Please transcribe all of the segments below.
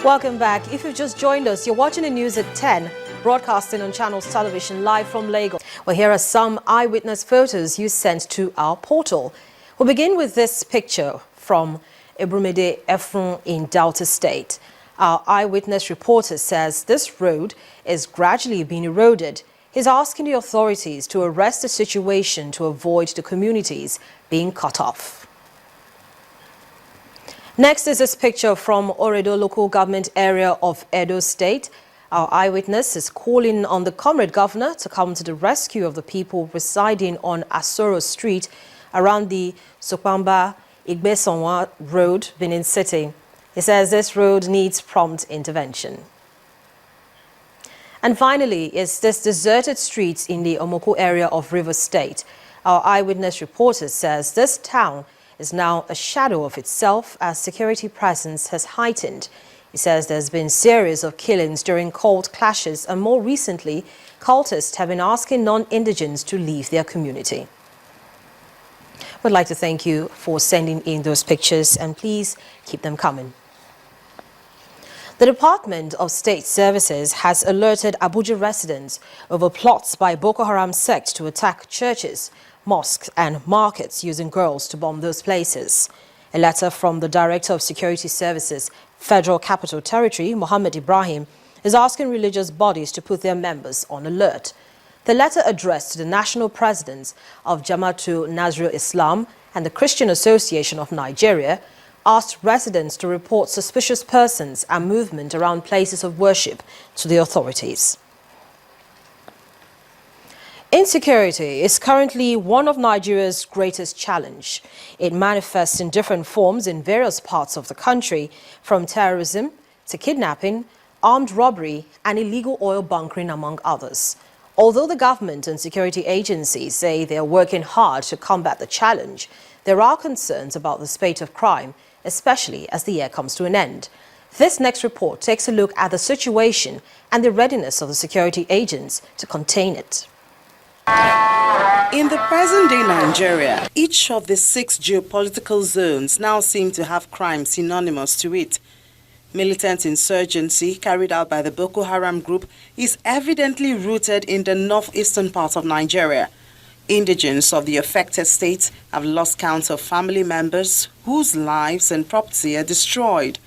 Welcome back. If you've just joined us, you're watching the news at 10, broadcasting on Channels Television live from Lagos. Well, here are some eyewitness photos you sent to our portal. We'll begin with this picture from Ebrumede Efrun in Delta State. Our eyewitness reporter says this road is gradually being eroded. He's asking the authorities to arrest the situation to avoid the communities being cut off. Next is this picture from Oredo local government area of Edo State. Our eyewitness is calling on the comrade governor to come to the rescue of the people residing on Asoro Street around the Sokpamba Igbesonwa Road, Benin City. He says this road needs prompt intervention. And finally, is this deserted street in the Omoko area of Rivers State. Our eyewitness reporter says this town is now a shadow of itself as security presence has heightened. He says there's been a series of killings during cult clashes, and more recently, cultists have been asking non-indigents to leave their community. We'd like to thank you for sending in those pictures, and please keep them coming. The Department of State Services has alerted Abuja residents over plots by Boko Haram sect to attack churches, mosques and markets using girls to bomb those places. A letter from the Director of Security Services, Federal Capital Territory, Mohammed Ibrahim, is asking religious bodies to put their members on alert. The letter addressed to the national presidents of Jamaatul Nasrul Islam and the Christian Association of Nigeria asked residents to report suspicious persons and movement around places of worship to the authorities. Insecurity is currently one of Nigeria's greatest challenge. It manifests in different forms in various parts of the country, from terrorism to kidnapping, armed robbery, and illegal oil bunkering, among others. Although the government and security agencies say they are working hard to combat the challenge, there are concerns about the spate of crime, especially as the year comes to an end. This next report takes a look at the situation and the readiness of the security agents to contain it. In the present-day Nigeria, each of the 6 geopolitical zones now seem to have crime synonymous to it. Militant insurgency carried out by the Boko Haram group is evidently rooted in the northeastern part of Nigeria. Indigents of the affected states have lost count of family members whose lives and property are destroyed.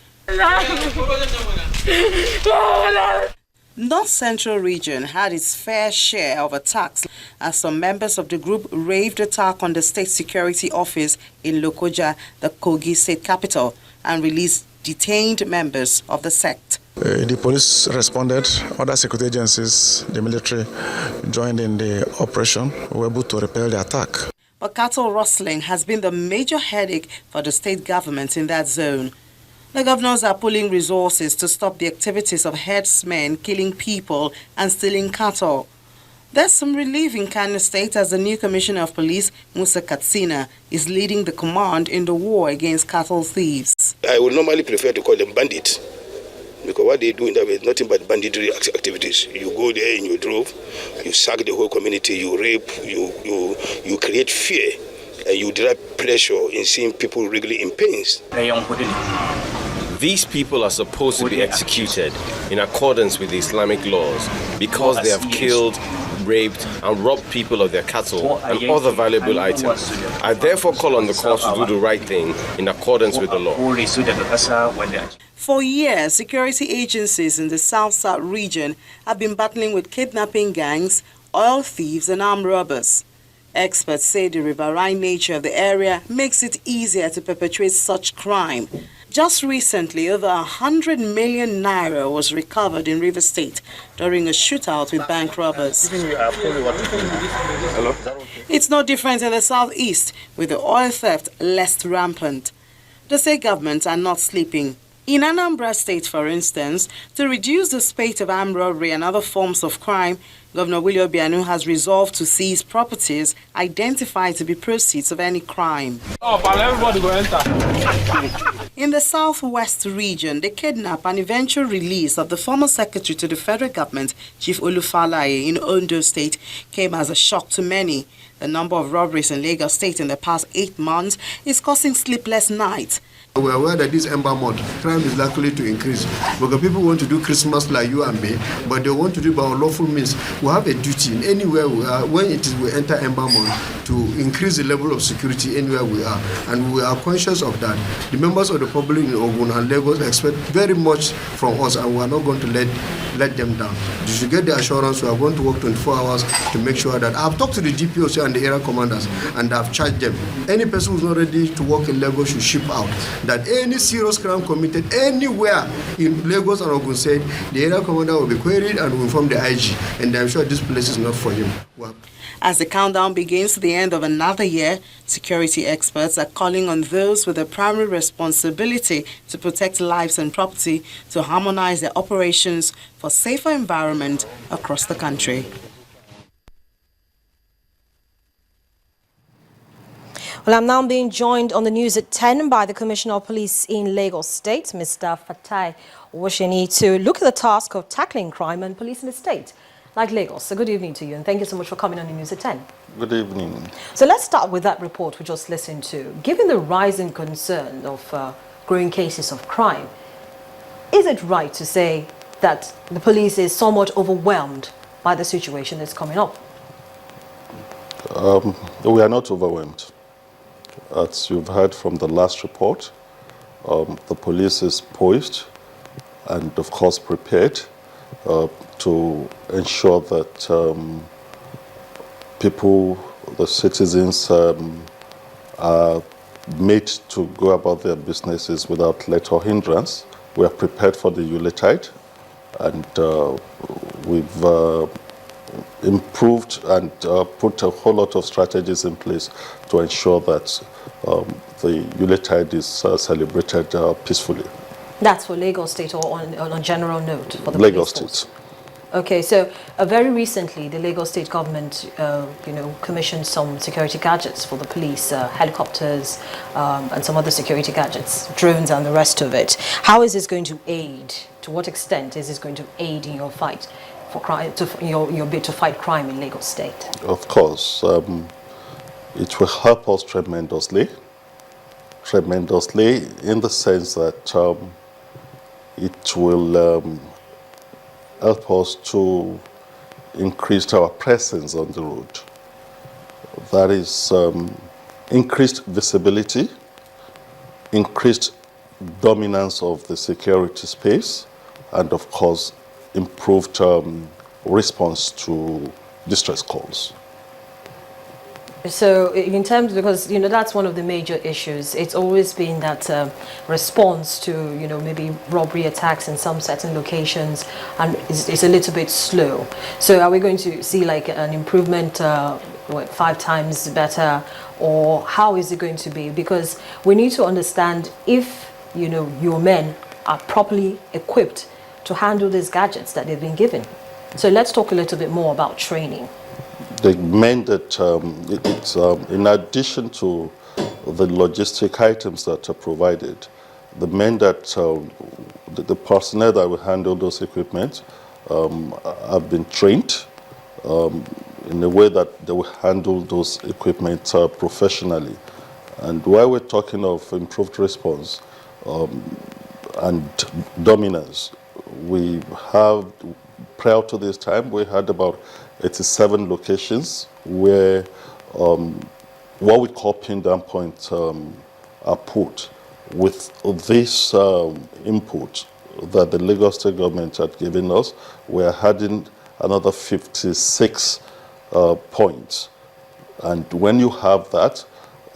North Central region had its fair share of attacks as some members of the group raved attack on the State Security Office in Lokoja, the Kogi state capital, and released detained members of the sect. The police responded, other security agencies, the military joined in the operation, were able to repel the attack. But cattle rustling has been the major headache for the state government in that zone. The governors are pooling resources to stop the activities of herdsmen killing people and stealing cattle. There's some relief in Kano State as the new Commissioner of Police, Musa Katsina, is leading the command in the war against cattle thieves. I would normally prefer to call them bandits, because what they do in that way is nothing but banditry activities. You go there in your drove, you sack the whole community, you rape, you create fear, and you derive pleasure in seeing people really in pains. These people are supposed to be executed in accordance with the Islamic laws because they have killed, raped, and robbed people of their cattle and other valuable items. I therefore call on the court to do the right thing in accordance with the law. For years, security agencies in the South-South region have been battling with kidnapping gangs, oil thieves, and armed robbers. Experts say the riverine nature of the area makes it easier to perpetrate such crime. Just recently, over 100 million naira was recovered in Rivers State during a shootout with bank robbers. It's no different in the southeast, with the oil theft less rampant. The state governments are not sleeping. In Anambra State, for instance, to reduce the spate of armed robbery and other forms of crime, Governor Willie Obiano has resolved to seize properties identified to be proceeds of any crime. In the southwest region, the kidnap and eventual release of the former secretary to the federal government, Chief Olufalaye, in Ondo State, came as a shock to many. The number of robberies in Lagos State in the past 8 months is causing sleepless nights. We're aware that this Ember month, crime is likely to increase because people want to do Christmas like you and me, but they want to do it by unlawful means. We have a duty in anywhere we are, when we enter Ember month, to increase the level of security anywhere we are, and we are conscious of that. The members of the public in Ogun and Lagos expect very much from us, and we are not going to let them down. You should get the assurance we are going to work 24 hours to make sure that I've talked to the DPOC and the area commanders, and I've charged them. Any person who's not ready to work in Lagos should ship out. That any serious crime committed anywhere in Lagos and Ogun State, the area commander will be queried and will inform the IG, and I'm sure this place is not for him. Well, as the countdown begins to the end of another year, security experts are calling on those with a primary responsibility to protect lives and property to harmonize their operations for safer environment across the country. Well, I'm now being joined on the news at 10 by the Commissioner of Police in Lagos State, Mr. Fatai Owosheni, to look at the task of tackling crime and police in the state like Lagos. So good evening to you, and thank you so much for coming on the news at 10. Good evening. So let's start with that report we just listened to. Given the rising concern of growing cases of crime, is it right to say that the police is somewhat overwhelmed by the situation that's coming up? We are not overwhelmed. As you've heard from the last report, the police is poised and, of course, prepared to ensure that people, the citizens, are made to go about their businesses without let or hindrance. We are prepared for the Yuletide, and we've improved and put a whole lot of strategies in place to ensure that the Yuletide is celebrated peacefully. That's for Lagos State, or on a general note for the Lagos police force? State. Okay, so very recently the Lagos State government, commissioned some security gadgets for the police, helicopters and some other security gadgets, drones and the rest of it. How is this going to aid? To what extent is this going to aid in your fight for crime, your bid to fight crime in Lagos State? Of course, it will help us tremendously in the sense that it will help us to increase our presence on the road. That is increased visibility, increased dominance of the security space, and of course improved response to distress calls. So in terms, because that's one of the major issues, it's always been that response to maybe robbery attacks in some certain locations, and it's a little bit slow. So are we going to see like an improvement, 5 times better, or how is it going to be? Because we need to understand if your men are properly equipped to handle these gadgets that they've been given. So let's talk a little bit more about training. The men that, it's in addition to the logistic items that are provided, the men that, the personnel that will handle those equipment have been trained in a way that they will handle those equipment professionally. And while we're talking of improved response and dominance, we have, prior to this time, we had about 87 locations where what we call pin-down points are put. With this input that the Lagos State government had given us, we are adding another 56 points. And when you have that,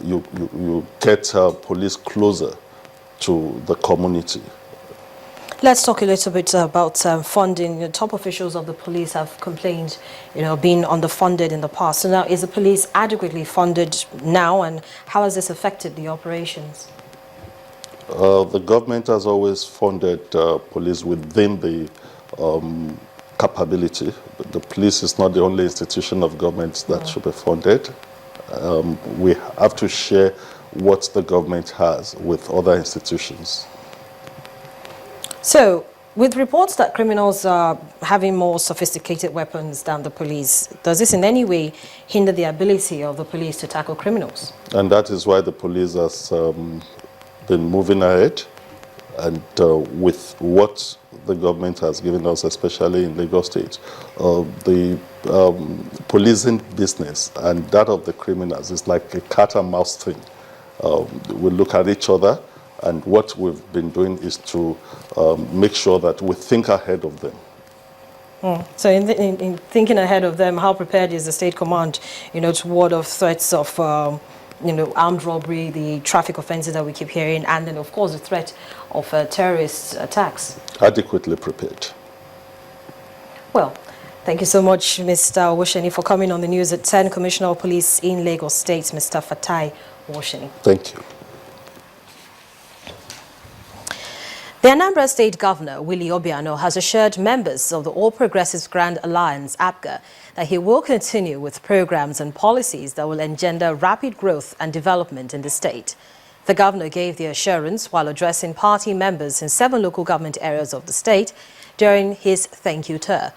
you get police closer to the community. Let's talk a little bit about funding. The top officials of the police have complained, being underfunded in the past. So now, is the police adequately funded now, and how has this affected the operations? The government has always funded police within the capability. The police is not the only institution of government that should be funded. We have to share what the government has with other institutions. So, with reports that criminals are having more sophisticated weapons than the police, does this in any way hinder the ability of the police to tackle criminals? And that is why the police has been moving ahead, and with what the government has given us, especially in Lagos State, the policing business and that of the criminals is like a cat and mouse thing. We look at each other, and what we've been doing is to make sure that we think ahead of them. So in thinking ahead of them, how prepared is the State Command, to ward off threats of, armed robbery, the traffic offences that we keep hearing, and then, of course, the threat of terrorist attacks? Adequately prepared. Well, thank you so much, Mr. Wosheni, for coming on the news at 10. Commissioner of Police in Lagos State, Mr. Fatai Wosheni. Thank you. The Anambra State Governor, Willie Obiano, has assured members of the All Progressives Grand Alliance, APGA, that he will continue with programs and policies that will engender rapid growth and development in the state. The governor gave the assurance while addressing party members in 7 local government areas of the state during his thank you tour.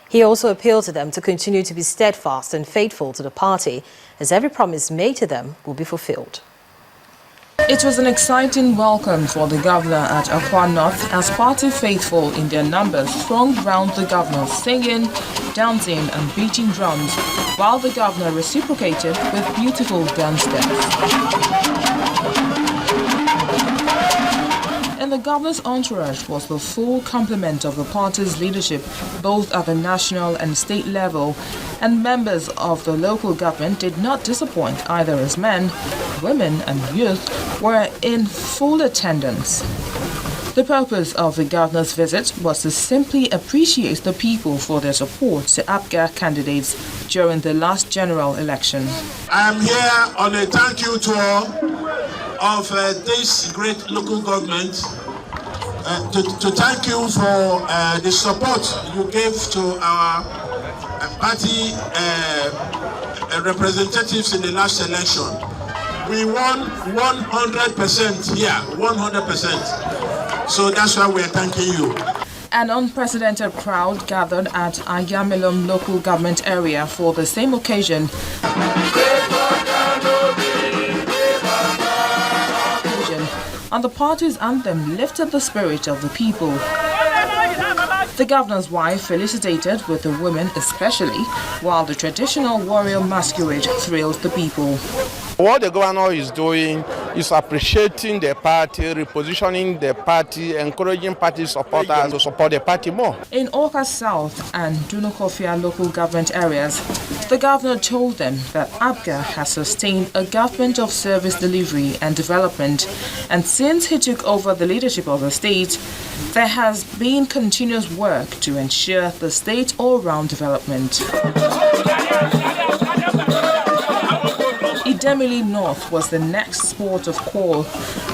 He also appealed to them to continue to be steadfast and faithful to the party, as every promise made to them will be fulfilled. It was an exciting welcome for the governor at Akwa North as party faithful in their numbers thronged round the governor singing, dancing and beating drums, while the governor reciprocated with beautiful dance steps. In the governor's entourage was the full complement of the party's leadership, both at the national and state level, and members of the local government did not disappoint either, as men, women and youth were in full attendance. The purpose of the governor's visit was to simply appreciate the people for their support to APGA candidates during the last general election. I am here on a thank you tour of this great local government to thank you for the support you gave to our party representatives in the last election. We won 100% here, 100%. So that's why we're thanking you. An unprecedented crowd gathered at Ayamelum local government area for the same occasion. And the party's anthem lifted the spirit of the people. The governor's wife felicitated with the women especially, while the traditional warrior masquerade thrilled the people. What the governor is doing is appreciating the party, repositioning the party, encouraging party supporters to support the party more. In Oka South and Dunukofia local government areas, the governor told them that APGA has sustained a government of service delivery and development, and since he took over the leadership of the state, there has been continuous work to ensure the state's all-round development. Idemili North was the next port of call,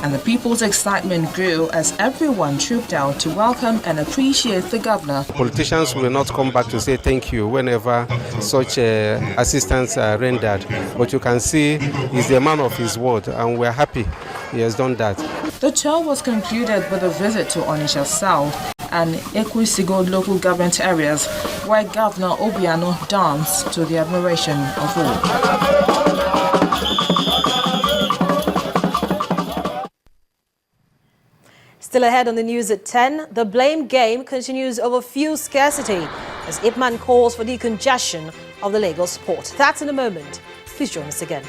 and the people's excitement grew as everyone trooped out to welcome and appreciate the governor. Politicians will not come back to say thank you whenever such assistance are rendered, but you can see he's the man of his word, and we're happy he has done that. The tour was concluded with a visit to Onitsha South and Ekwisigo local government areas, where Governor Obiano danced to the admiration of all. Still ahead on the news at 10, the blame game continues over fuel scarcity as Ipman calls for decongestion of the Lagos port. That's in a moment. Please join us again.